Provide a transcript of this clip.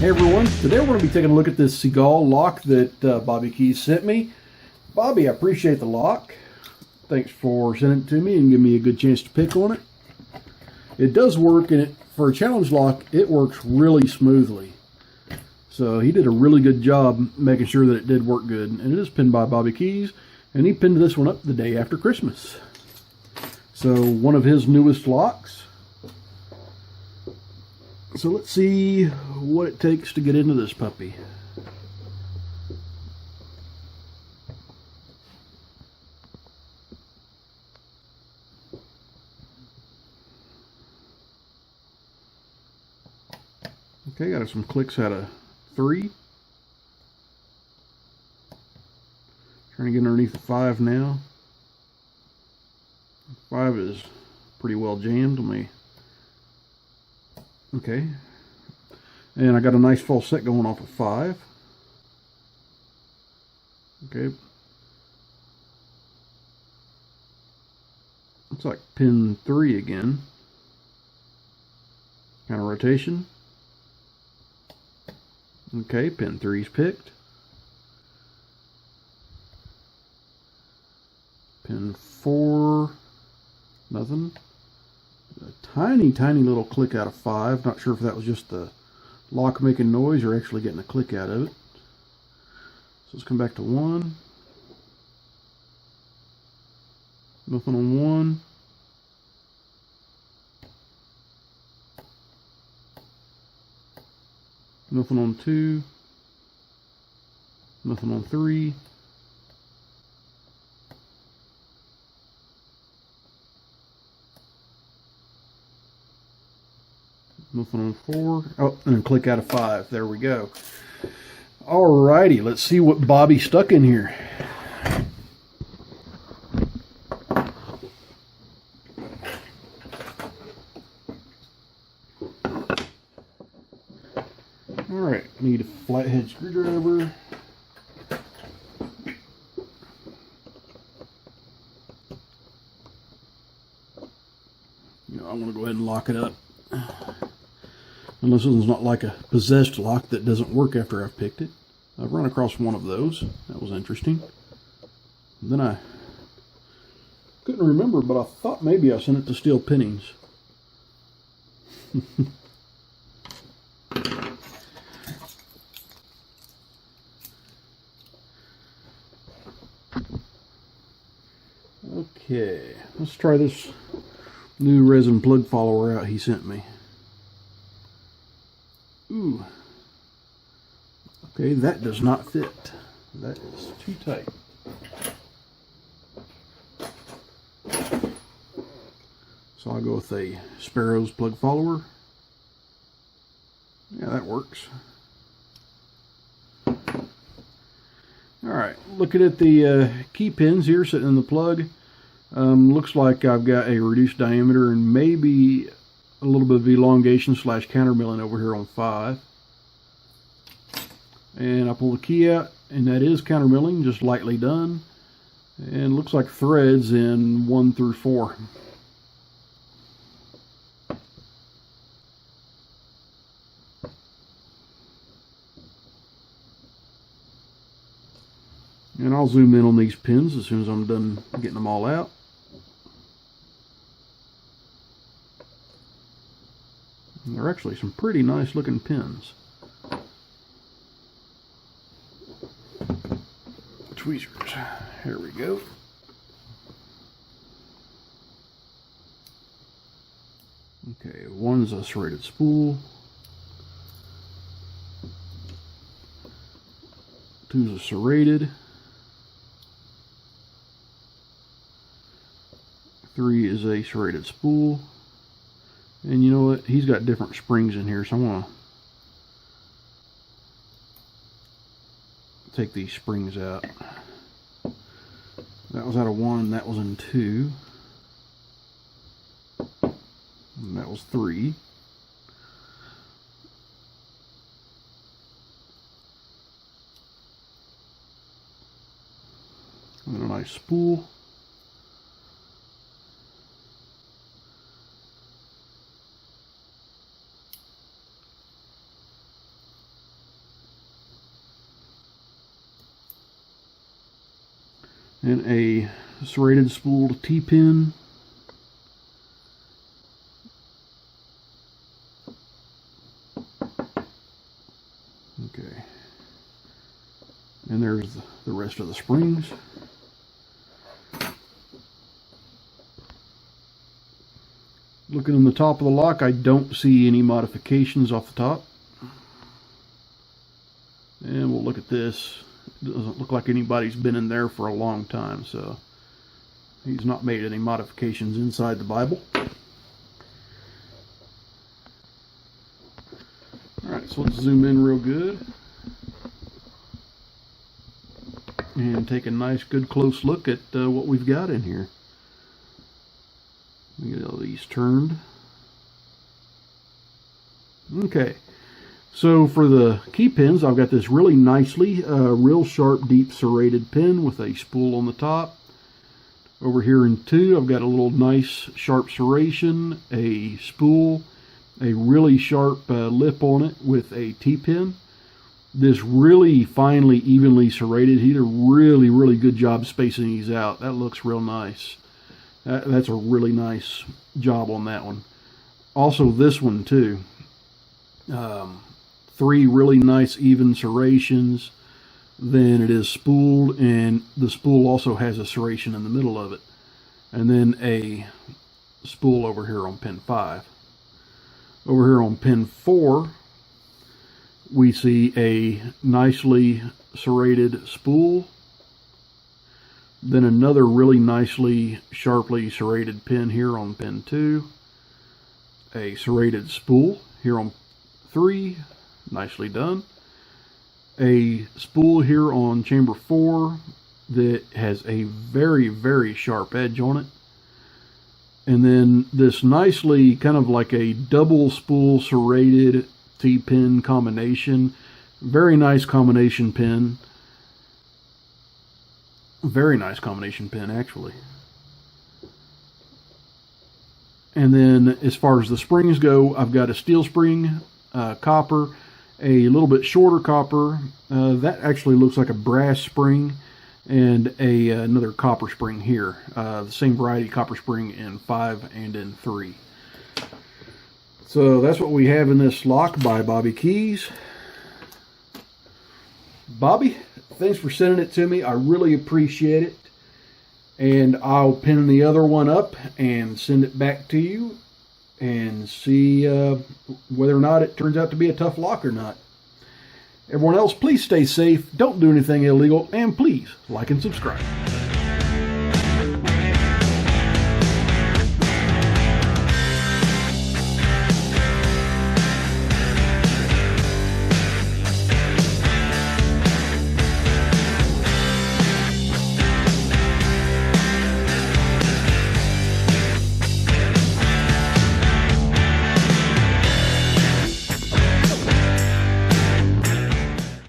Hey everyone, today we're going to be taking a look at this Segal lock that Bobby Keyz sent me. Bobby, I appreciate the lock. Thanks for sending it to me and giving me a good chance to pick on it. It does work, and for a challenge lock, it works really smoothly. So he did a really good job making sure that it did work good. And it is pinned by Bobby Keyz, and he pinned this one up the day after Christmas. So one of his newest locks. So let's see what it takes to get into this puppy. Okay, got some clicks out of 3. Trying to get underneath the 5 now. 5 is pretty well jammed on me. Okay, and I got a nice false set going off of 5. Okay, looks like pin 3 again. Kind of rotation. Okay, pin 3's picked. Pin 4, nothing. A tiny little click out of 5. Not sure if that was just the lock making noise or actually getting a click out of it. So let's come back to 1. Nothing on 1. Nothing on 2. Nothing on 3. Nothing on 4. Oh, and then click out of 5. There we go. Alrighty, let's see what Bobby stuck in here. Alright, need a flathead screwdriver. I'm going to go ahead and lock it up. Unless this one's not like a possessed lock that doesn't work after I've picked it. I've run across one of those. That was interesting. And then I couldn't remember, but I thought maybe I sent it to Steel Pinnings. Okay, let's try this new resin plug follower out he sent me. Ooh. Okay, that does not fit. That is too tight. So I'll go with a Sparrow's plug follower. Yeah, that works. Alright, looking at the key pins here sitting in the plug. Looks like I've got a reduced diameter and maybe a little bit of elongation / countermilling over here on 5. And I pull the key out, and that is countermilling, just lightly done. And looks like threads in 1 through 4. And I'll zoom in on these pins as soon as I'm done getting them all out. And they're actually some pretty nice looking pins. Tweezers. Here we go. Okay, one's a serrated spool. 2's a serrated. 3 is a serrated spool. And you know what? He's got different springs in here, so I'm going to take these springs out. That was out of 1, that was in 2. And that was 3. And a nice spool. And a serrated spooled T-pin. Okay. And there's the rest of the springs. Looking in the top of the lock, I don't see any modifications off the top. And we'll look at this. It doesn't look like anybody's been in there for a long time, so he's not made any modifications inside the Bible. Alright, so let's zoom in real good and take a nice good close look at what we've got in here. We get all these turned. Okay, so for the key pins, I've got this really nicely, real sharp, deep serrated pin with a spool on the top. Over here in 2, I've got a little nice sharp serration, a spool, a really sharp lip on it with a T-pin. This really finely, evenly serrated. He did a really, really good job spacing these out. That looks real nice. That's a really nice job on that one. Also this one too. 3 really nice even serrations. Then it is spooled, and the spool also has a serration in the middle of it. And then a spool over here on pin 5. Over here on pin 4, we see a nicely serrated spool. Then another really nicely, sharply serrated pin here on pin 2. A serrated spool here on 3. Nicely done. A spool here on chamber 4 that has a very, very sharp edge on it. And then this nicely, kind of like a double spool serrated T-pin combination. Very nice combination pin. Very nice combination pin, actually. And then as far as the springs go, I've got a steel spring, copper, a little bit shorter copper. That actually looks like a brass spring, and another copper spring here. The same variety copper spring in 5 and in 3. So that's what we have in this lock by Bobby Keyz. Bobby, thanks for sending it to me. I really appreciate it. And I'll pin the other one up and send it back to you and see whether or not it turns out to be a tough lock or not. Everyone else, please stay safe, don't do anything illegal, and please like and subscribe.